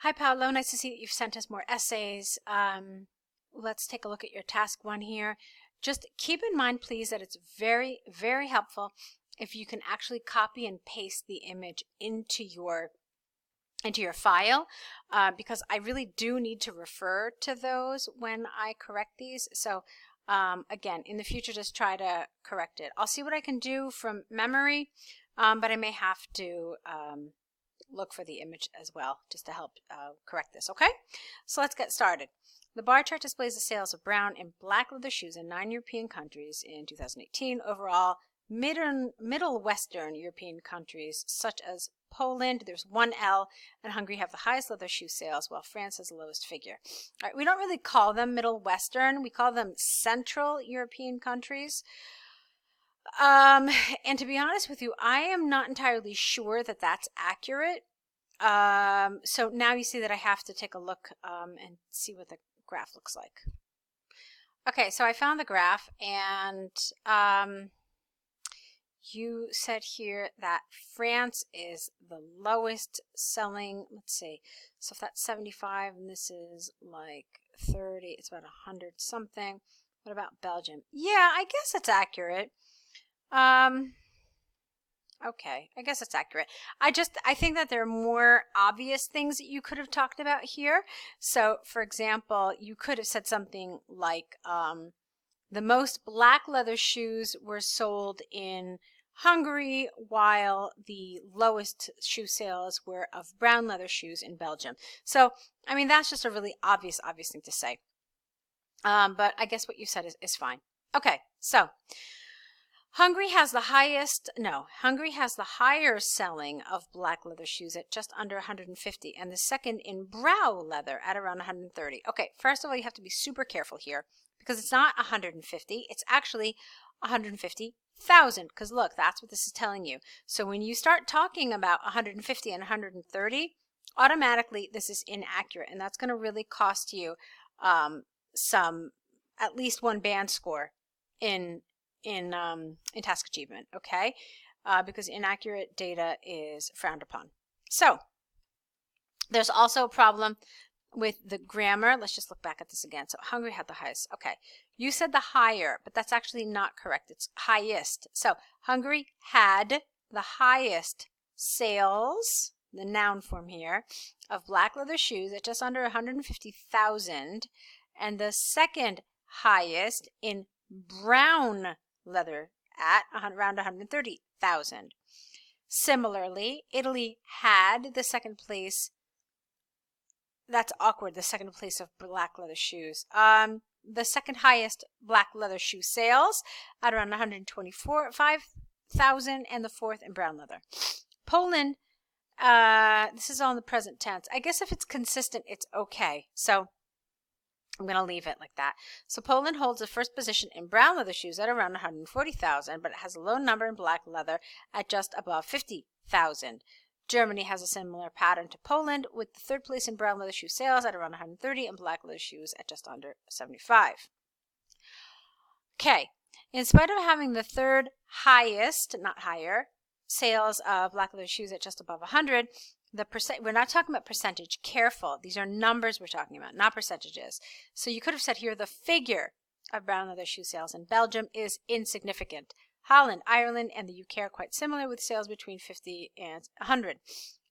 Hi, Paolo. Nice to see that you've sent us more essays. Let's take a look at your task one here. Just keep in mind, please, that it's very, very helpful if you can actually copy and paste the image into your file, because I really do need to refer to those when I correct these. So again, in the future, just try to correct it. I'll see what I can do from memory, but I may have to look for the image as well, just to help correct this, okay? So let's get started. The bar chart displays the sales of brown and black leather shoes in 9 European countries in 2018. Overall, middle Western European countries such as Poland, there's 1 L, and Hungary have the highest leather shoe sales, while France has the lowest figure. All right, we don't really call them Middle Western, we call them Central European countries. And to be honest with you, I am not entirely sure that that's accurate. So now you see that I have to take a look and see what the graph looks like. Okay, so I found the graph, and you said here that France is the lowest selling. Let's see. So if that's 75 and this is like 30, it's about 100 something. What about Belgium? Yeah, I guess it's accurate. Okay, I guess it's accurate. I think that there are more obvious things that you could have talked about here. So, for example, you could have said something like the most black leather shoes were sold in Hungary, while the lowest shoe sales were of brown leather shoes in Belgium. So, I mean, that's just a really obvious thing to say. But I guess what you said is fine. Okay, so Hungary has the higher selling of black leather shoes at just under 150, and the second in brown leather at around 130. Okay, first of all, you have to be super careful here because it's not 150, it's actually 150,000, because look, that's what this is telling you. So when you start talking about 150 and 130, automatically this is inaccurate, and that's going to really cost you at least one band score in task achievement, okay? Because inaccurate data is frowned upon. So there's also a problem with the grammar. Let's just look back at this again. So Hungary had the highest. Okay, you said the higher, but that's actually not correct. It's highest. So Hungary had the highest sales, the noun form here, of black leather shoes at just under 150,000, and the second highest in brown leather at around 130,000. Similarly, Italy had the second place. That's awkward, the second place of black leather shoes. The second highest black leather shoe sales at around 124,500, and the fourth in brown leather. Poland, this is all in the present tense. I guess if it's consistent, it's okay. So I'm going to leave it like that. So Poland holds the first position in brown leather shoes at around 140,000, but it has a low number in black leather at just above 50,000. Germany has a similar pattern to Poland, with the third place in brown leather shoe sales at around 130 and black leather shoes at just under 75. Okay, in spite of having the third highest, not higher, sales of black leather shoes at just above 100, we're not talking about percentage. Careful, these are numbers we're talking about, not percentages. So you could have said here the figure of brown leather shoe sales in Belgium is insignificant. Holland, Ireland, and the UK are quite similar, with sales between 50 and 100.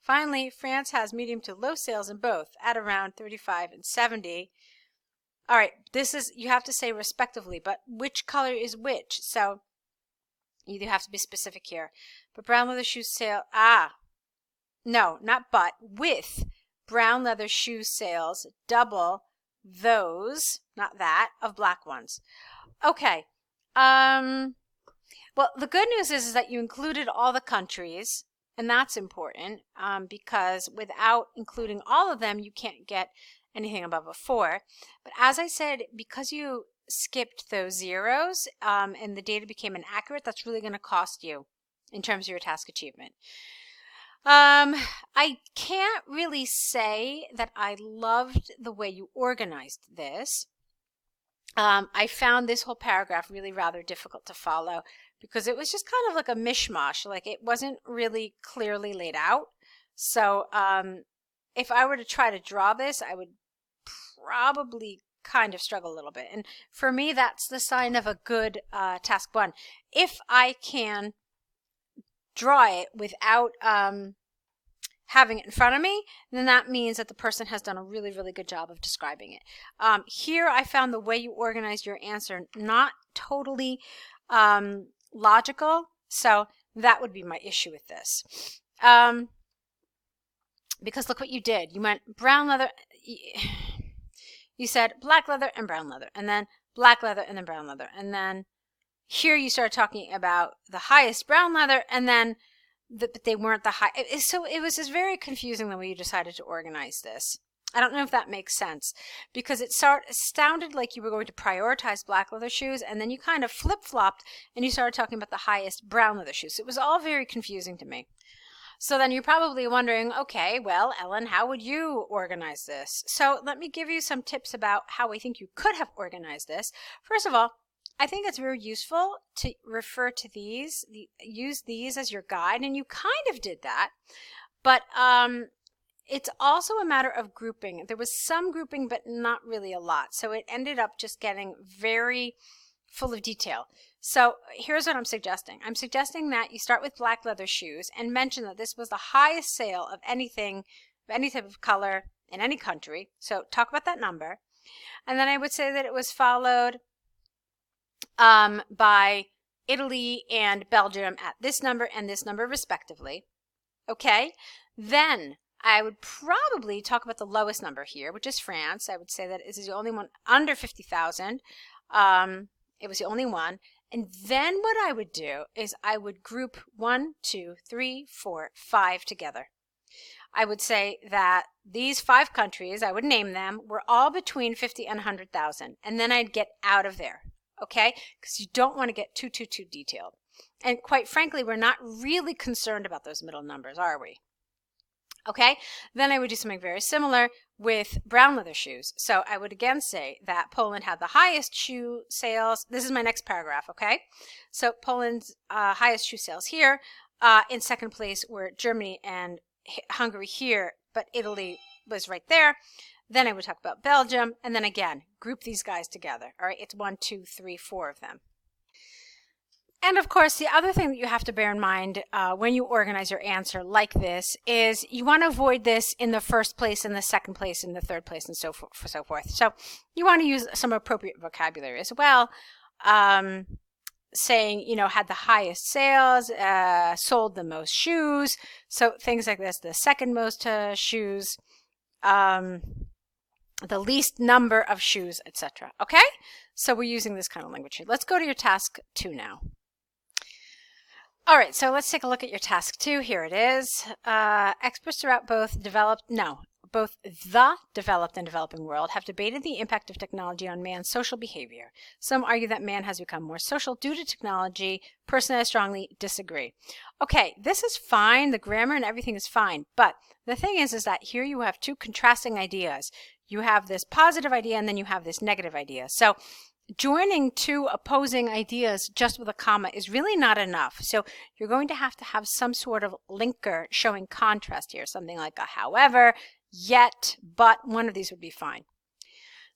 Finally, France has medium to low sales in both at around 35 and 70. All right, this is, you have to say respectively, but which color is which? So you have to be specific here. But brown leather shoe sale, no, not but, with brown leather shoe sales double those, not that, of black ones. Okay. Well, the good news is that you included all the countries, and that's important, because without including all of them, you can't get anything above a 4. But as I said, because you skipped those zeros and the data became inaccurate, that's really going to cost you in terms of your task achievement. I can't really say that I loved the way you organized this. I found this whole paragraph really rather difficult to follow because it was just kind of like a mishmash, like it wasn't really clearly laid out. So if I were to try to draw this, I would probably kind of struggle a little bit. And for me, that's the sign of a good task 1. If I can draw it without having it in front of me, then that means that the person has done a really, really good job of describing it. Here I found the way you organize your answer not totally logical, so that would be my issue with this. Because look what you did. You went brown leather, you said black leather and brown leather, and then black leather and then brown leather, and then here you started talking about the highest brown leather, and then but they weren't the high. So it was just very confusing the way you decided to organize this. I don't know if that makes sense, because it sounded like you were going to prioritize black leather shoes, and then you kind of flip-flopped and you started talking about the highest brown leather shoes. So it was all very confusing to me. So then you're probably wondering, okay, well, Ellen, how would you organize this? So let me give you some tips about how I think you could have organized this. First of all, I think it's very useful to refer to these, use these as your guide, and you kind of did that, but it's also a matter of grouping. There was some grouping, but not really a lot, so it ended up just getting very full of detail. So here's what I'm suggesting. I'm suggesting that you start with black leather shoes and mention that this was the highest sale of anything, of any type of color in any country, so talk about that number, and then I would say that it was followed by Italy and Belgium at this number and this number respectively. Okay, then I would probably talk about the lowest number here, which is France. I would say that this is the only one under 50,000. It was the only one. And then what I would do is I would group 1, 2, 3, 4, 5 together. I would say that these 5 countries, I would name them, were all between 50 and 100,000. And then I'd get out of there. Okay, because you don't want to get too detailed. And quite frankly, we're not really concerned about those middle numbers, are we? Okay, then I would do something very similar with brown leather shoes. So I would again say that Poland had the highest shoe sales. This is my next paragraph, okay? So Poland's highest shoe sales here. In second place were Germany and Hungary here, but Italy was right there. Then I would talk about Belgium, and then again, group these guys together. All right, it's 1, 2, 3, 4 of them. And of course, the other thing that you have to bear in mind when you organize your answer like this is you want to avoid this in the first place, in the second place, in the third place, and so forth. So you want to use some appropriate vocabulary as well, saying, you know, had the highest sales, sold the most shoes, so things like this, the second most shoes, the least number of shoes, etc. Okay? So we're using this kind of language here. Let's go to your task 2 now. All right, so let's take a look at your task 2. Here it is. Experts throughout both the developed and developing world have debated the impact of technology on man's social behavior. Some argue that man has become more social due to technology. Personally, I strongly disagree. Okay, this is fine. The grammar and everything is fine. But the thing is that here you have 2 contrasting ideas. You have this positive idea and then you have this negative idea. So joining 2 opposing ideas just with a comma is really not enough. So you're going to have some sort of linker showing contrast here, something like a however, yet, but. One of these would be fine.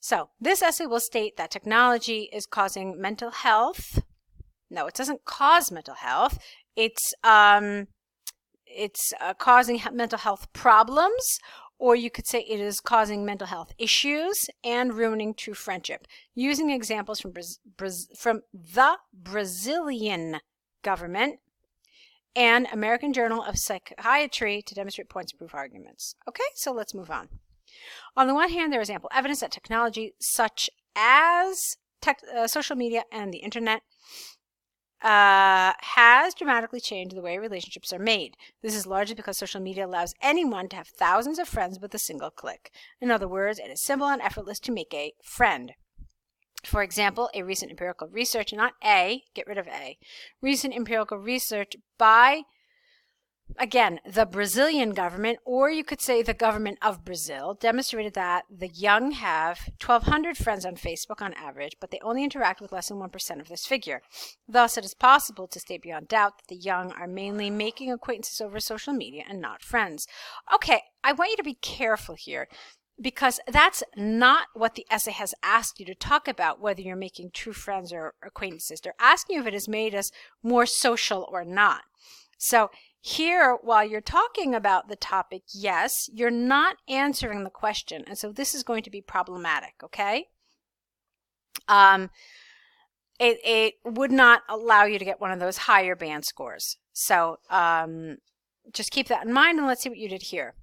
So this essay will state that technology is causing mental health. No, it doesn't cause mental health. It's causing mental health problems, or you could say it is causing mental health issues and ruining true friendship, using examples from the Brazilian government and American Journal of Psychiatry to demonstrate points and prove arguments. Okay, so let's move on. On the one hand, there is ample evidence that technology such as social media and the internet has dramatically changed the way relationships are made. This is largely because social media allows anyone to have thousands of friends with a single click. In other words, it is simple and effortless to make a friend. For example, a recent empirical research, not A, get rid of A, recent empirical research by Again, the Brazilian government, or you could say the government of Brazil, demonstrated that the young have 1,200 friends on Facebook on average, but they only interact with less than 1% of this figure. Thus, it is possible to state beyond doubt that the young are mainly making acquaintances over social media and not friends. Okay, I want you to be careful here, because that's not what the essay has asked you to talk about, whether you're making true friends or acquaintances. They're asking you if it has made us more social or not. So here, while you're talking about the topic, yes, you're not answering the question. And so this is going to be problematic, okay? It would not allow you to get one of those higher band scores. So just keep that in mind, and let's see what you did here.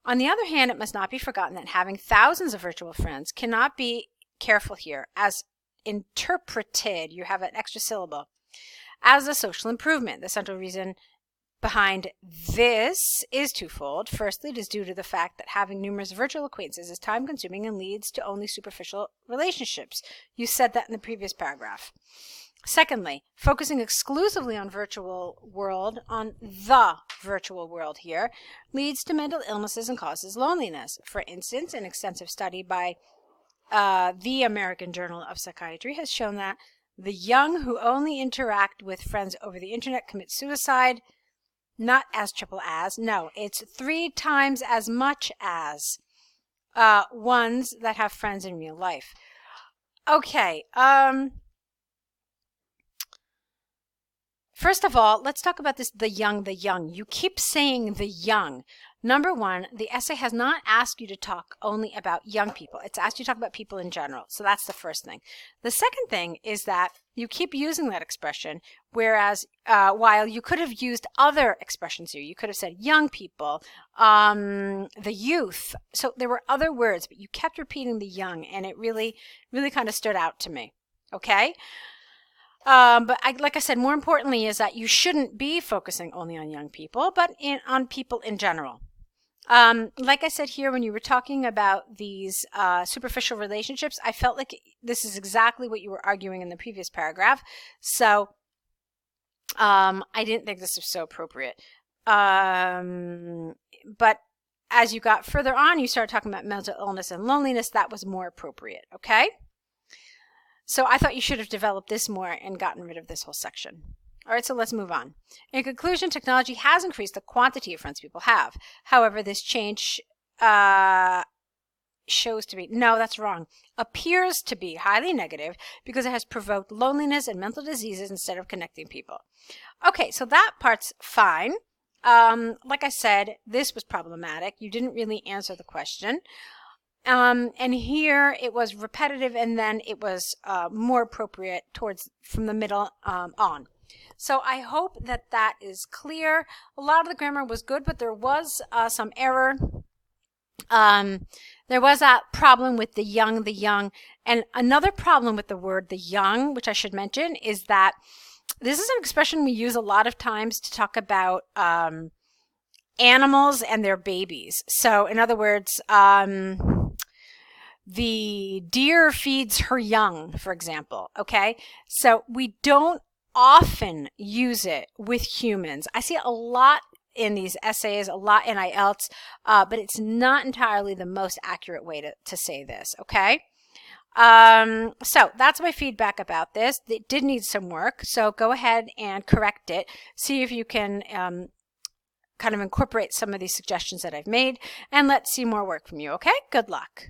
On the other hand, it must not be forgotten that having thousands of virtual friends cannot be, careful here, as interpreted, you have an extra syllable, as a social improvement. The central reason behind this is twofold. Firstly, it is due to the fact that having numerous virtual acquaintances is time-consuming and leads to only superficial relationships. You said that in the previous paragraph. Secondly, focusing exclusively on the virtual world here, leads to mental illnesses and causes loneliness. For instance, an extensive study by the American Journal of Psychiatry has shown that the young who only interact with friends over the internet commit suicide. Not as triple as, no, it's 3 times as much as ones that have friends in real life. Okay, first of all, let's talk about this, the young, the young. You keep saying the young. Number one, the essay has not asked you to talk only about young people. It's asked you to talk about people in general. So that's the first thing. The second thing is that you keep using that expression, whereas while you could have used other expressions here, you could have said young people, the youth. So there were other words, but you kept repeating the young, and it really, really kind of stood out to me. Okay? But like I said, more importantly is that you shouldn't be focusing only on young people, but on people in general. Like I said here, when you were talking about these superficial relationships, I felt like this is exactly what you were arguing in the previous paragraph. So I didn't think this was so appropriate. But as you got further on, you started talking about mental illness and loneliness. That was more appropriate, okay? So I thought you should have developed this more and gotten rid of this whole section. All right, so let's move on. In conclusion, technology has increased the quantity of friends people have. However, this change shows to be, no, that's wrong, appears to be highly negative because it has provoked loneliness and mental diseases instead of connecting people. Okay, so that part's fine. Like I said, this was problematic. You didn't really answer the question. And here it was repetitive, and then it was more appropriate from the middle on. So I hope that that is clear. A lot of the grammar was good, but there was some error. There was a problem with the young, and another problem with the word the young, which I should mention, is that this is an expression we use a lot of times to talk about animals and their babies. So in other words, the deer feeds her young, for example, okay? So we don't often use it with humans. I see it a lot in these essays, a lot in IELTS, but it's not entirely the most accurate way to say this, okay? So that's my feedback about this. It did need some work, so go ahead and correct it. See if you can kind of incorporate some of these suggestions that I've made, and let's see more work from you, okay? Good luck.